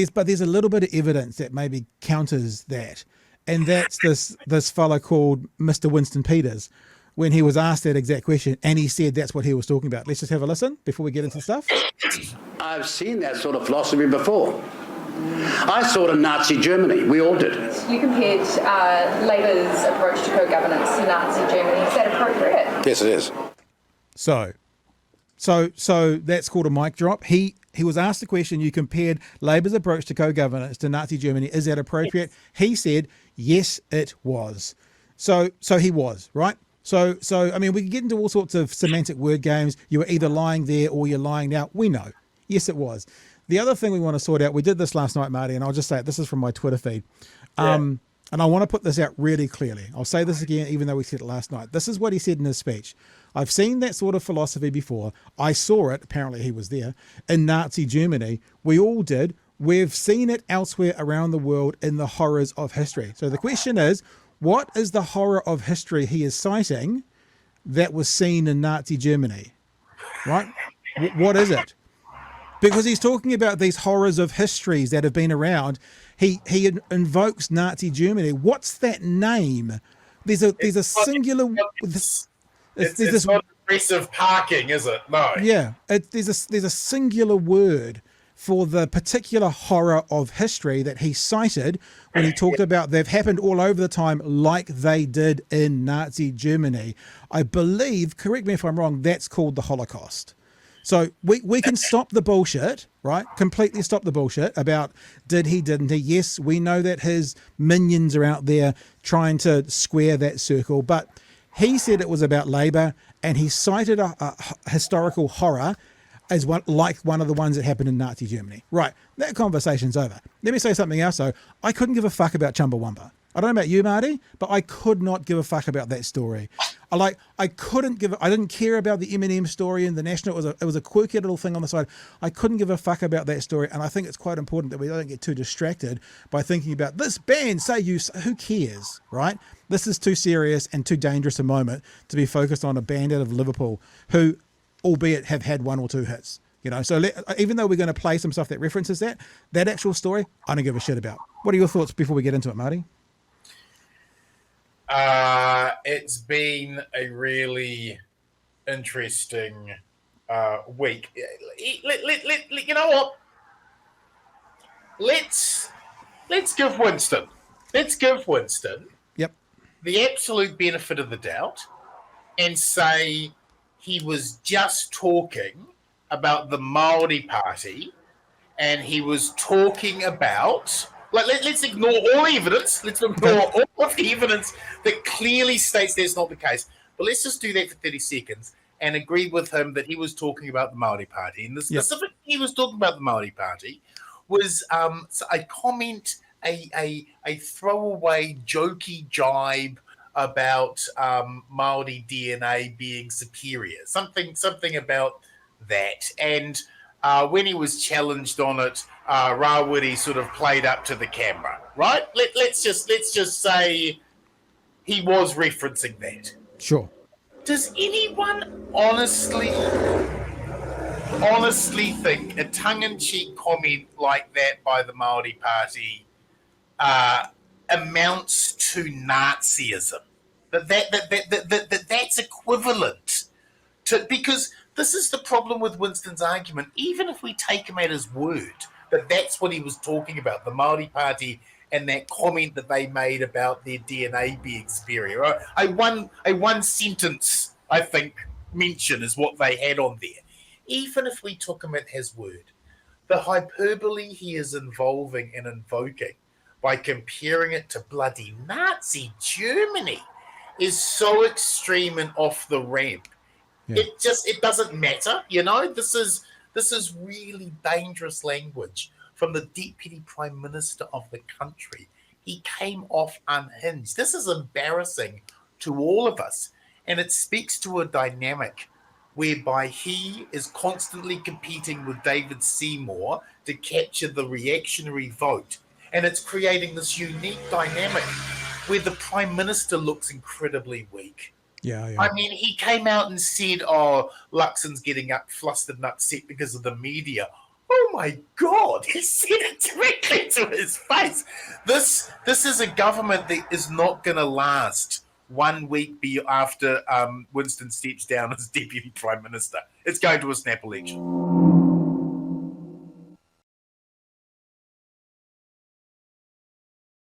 there's a little bit of evidence that maybe counters that, and that's this fella called Mr. Winston Peters, when he was asked that exact question, and he said that's what he was talking about. Let's just have a listen before we get into stuff. I've seen that sort of philosophy before. I saw it in Nazi Germany. We all did. You compared Labour's approach to co-governance to Nazi Germany. Is that appropriate? Yes, it is. So that's called a mic drop. He was asked the question, you compared Labour's approach to co-governance to Nazi Germany. Is that appropriate? Yes. He said, yes, it was. So he was, right? So I mean, we can get into all sorts of semantic word games. You were either lying there or you're lying now. We know. Yes, it was. The other thing we want to sort out, we did this last night, Marty, and I'll just say it, this is from my Twitter feed. And I want to put this out really clearly. I'll say this again, even though we said it last night. This is what he said in his speech. I've seen that sort of philosophy before. I saw it, apparently he was there, in Nazi Germany. We all did. We've seen it elsewhere around the world in the horrors of history. So the question is, what is the horror of history he is citing that was seen in Nazi Germany? Right? What is it? Because he's talking about these horrors of histories that have been around. He invokes Nazi Germany. What's that name? There's a singular. It's not aggressive parking, is it? No. Yeah, there's a singular word for the particular horror of history that he cited when he talked about they've happened all over the time like they did in Nazi Germany. I believe, correct me if I'm wrong, that's called the Holocaust. So we can stop the bullshit, right? Completely stop the bullshit about did he, didn't he? Yes, we know that his minions are out there trying to square that circle, but he said it was about Labour, and he cited a historical horror as one of the ones that happened in Nazi Germany. Right, that conversation's over. Let me say something else though. I couldn't give a fuck about Chumbawamba. I don't know about you, Marty, but I could not give a fuck about that story. I didn't care about the Eminem story in the National. It was a quirky little thing on the side. I couldn't give a fuck about that story, and I think it's quite important that we don't get too distracted by thinking about this band. Who cares, right? This is too serious and too dangerous a moment to be focused on a band out of Liverpool who, albeit, have had one or two hits. You know, so even though we're going to play some stuff that references that actual story, I don't give a shit about. What are your thoughts before we get into it, Marty? It's been a really interesting week. You know what? Let's give Winston. Yep. The absolute benefit of the doubt, and say he was just talking about the Maori Party, and he was talking about. Let's ignore all evidence. Let's ignore all of the evidence that clearly states that's not the case. But let's just do that for 30 seconds and agree with him that he was talking about the Maori Party. And the specific thing he was talking about the Maori Party was a comment, a throwaway, jokey jibe about Maori DNA being superior. Something about that. And when he was challenged on it, Rawiri sort of played up to the camera, right? Let's just say he was referencing that. Sure. Does anyone honestly think a tongue-in-cheek comment like that by the Maori Party amounts to Nazism? That's equivalent to, because this is the problem with Winston's argument. Even if we take him at his word that that's what he was talking about, the Maori Party and that comment that they made about their DNA being superior, right? A one sentence, I think, mention is what they had on there. Even if we took him at his word, the hyperbole he is involving and invoking by comparing it to bloody Nazi Germany is so extreme and off the ramp. Yeah. It doesn't matter, you know. This is really dangerous language from the Deputy Prime Minister of the country. He came off unhinged. This is embarrassing to all of us, and it speaks to a dynamic whereby he is constantly competing with David Seymour to capture the reactionary vote, and it's creating this unique dynamic where the Prime Minister looks incredibly weak. Yeah. I mean, he came out and said, "Oh, Luxon's getting flustered and upset because of the media." Oh my God! He said it directly to his face. This is a government that is not going to last 1 week after Winston steps down as deputy prime minister. It's going to a snap election.